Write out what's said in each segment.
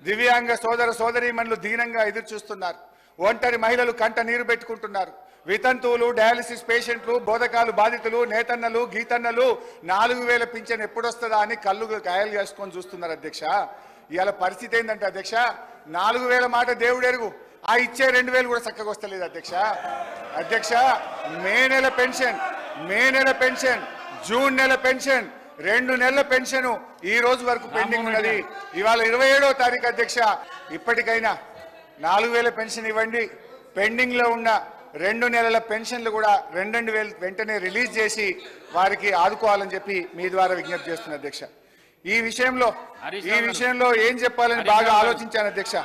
దివ్యాంగ సోదర సోదరీమణులు దీనంగా ఎదురు చూస్తున్నారు. ఒంటరి మహిళలు కంట నీరు పెట్టుకుంటున్నారు. వితంతువులు, డయాలిసిస్ పేషెంట్లు, బోధకాలు బాధితులు, నేతన్నలు, గీతన్నలు 4000 పింఛన్ ఎప్పుడొస్తుందా అని కళ్ళు కాయలు చేసుకొని చూస్తున్నారు అధ్యక్ష. ఇవాళ పరిస్థితి ఏంటంటే అధ్యక్ష, 4000 మాట దేవుడెరుగు, ఆ ఇచ్చే 2000 కూడా చక్కగా వస్తలేదు అధ్యక్ష. అధ్యక్ష, మే నెల పెన్షన్, జూన్ నెల పెన్షన్, 2 నెలల పెన్షన్ ఈ రోజు వరకు పెండింగ్ ఉన్నది. ఇవాళ 27వ తారీఖు అధ్యక్ష. ఇప్పటికైనా 4000 పెన్షన్ ఇవ్వండి. పెండింగ్ లో ఉన్న 2 నెలల పెన్షన్లు కూడా 2000 వెంటనే రిలీజ్ చేసి వారికి ఆదుకోవాలని చెప్పి మీ ద్వారా విజ్ఞప్తి చేస్తున్నా అధ్యక్ష. ఈ విషయంలో ఏం చెప్పాలని బాగా ఆలోచించాను అధ్యక్ష.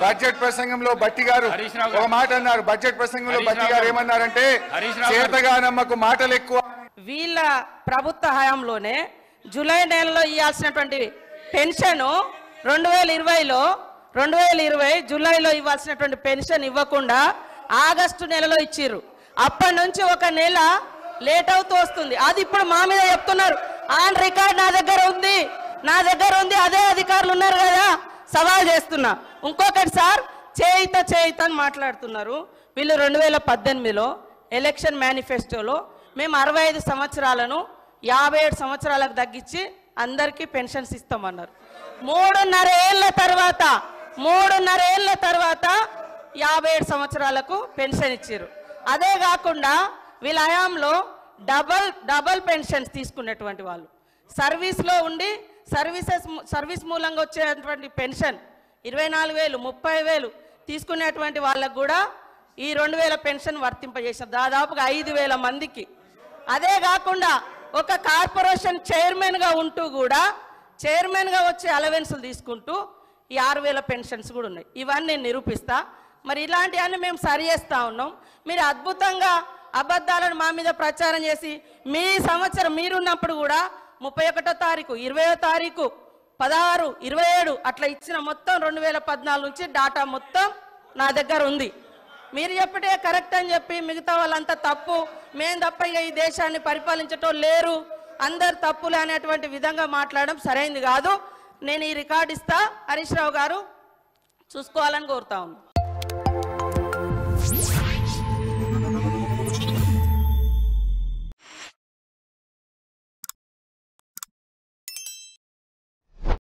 బడ్జెట్ ప్రసంగంలో బట్టి గారు ఒక మాట అన్నారు. బడ్జెట్ ప్రసంగంలో బట్టి గారు ఏమన్నారంటే, చేతగానమ్మకు మాటలు ఎక్కువ. వీళ్ళ ప్రభుత్వ హయాంలోనే జూలై నెలలో ఇవ్వాల్సినటువంటి పెన్షన్ 2020 జూలైలో ఇవ్వాల్సినటువంటి పెన్షన్ ఇవ్వకుండా ఆగస్టు నెలలో ఇచ్చిర్రు. అప్పటి నుంచి ఒక నెల లేట్ అవుతూ వస్తుంది. అది ఇప్పుడు మా మీద చెప్తున్నారు. ఆన్ రికార్డ్ నా దగ్గర ఉంది. అదే అధికారులు ఉన్నారు కదా, సవాల్ చేస్తున్నా. ఇంకొకటి సార్, చేయిత అని మాట్లాడుతున్నారు. వీళ్ళు 2018లో ఎలక్షన్ మేనిఫెస్టోలో మేము 65 సంవత్సరాలను 57 సంవత్సరాలకు తగ్గించి అందరికీ పెన్షన్స్ ఇస్తామన్నారు. 3.5 ఏళ్ల తర్వాత 57 సంవత్సరాలకు పెన్షన్ ఇచ్చారు. అదే కాకుండా వీళ్ళ హయాంలో డబల్ పెన్షన్స్ తీసుకున్నటువంటి వాళ్ళు, సర్వీస్లో ఉండి సర్వీస్ మూలంగా వచ్చేటువంటి పెన్షన్ 24,000 30,000 తీసుకునేటువంటి వాళ్ళకు కూడా ఈ 2000 పెన్షన్ వర్తింపజేసాం దాదాపుగా 5,000 మందికి. అదే కాకుండా ఒక కార్పొరేషన్ చైర్మన్గా ఉంటూ కూడా చైర్మన్గా వచ్చే అలవెన్సులు తీసుకుంటూ ఈ 6,000 పెన్షన్స్ కూడా ఉన్నాయి. ఇవన్నీ నేను నిరూపిస్తా. మరి ఇలాంటివన్నీ మేము సరి చేస్తూ ఉన్నాం. మీరు అద్భుతంగా అబద్ధాలను మా మీద ప్రచారం చేసి మీ సంవత్సరం మీరున్నప్పుడు కూడా 31వ తారీఖు 20వ తారీఖు 16 27 అట్లా ఇచ్చిన మొత్తం 2014 నుంచి డాటా మొత్తం నా దగ్గర ఉంది. మీరు చెప్పటే కరెక్ట్ అని చెప్పి మిగతా వాళ్ళంతా తప్పు, మేము తప్ప ఈ దేశాన్ని పరిపాలించటం లేరు, అందరు తప్పులు అనేటువంటి విధంగా మాట్లాడడం సరైనది కాదు. నేను ఈ రికార్డు ఇస్తా, హరీష్ రావు గారు చూసుకోవాలని కోరుతా ఉన్నాను.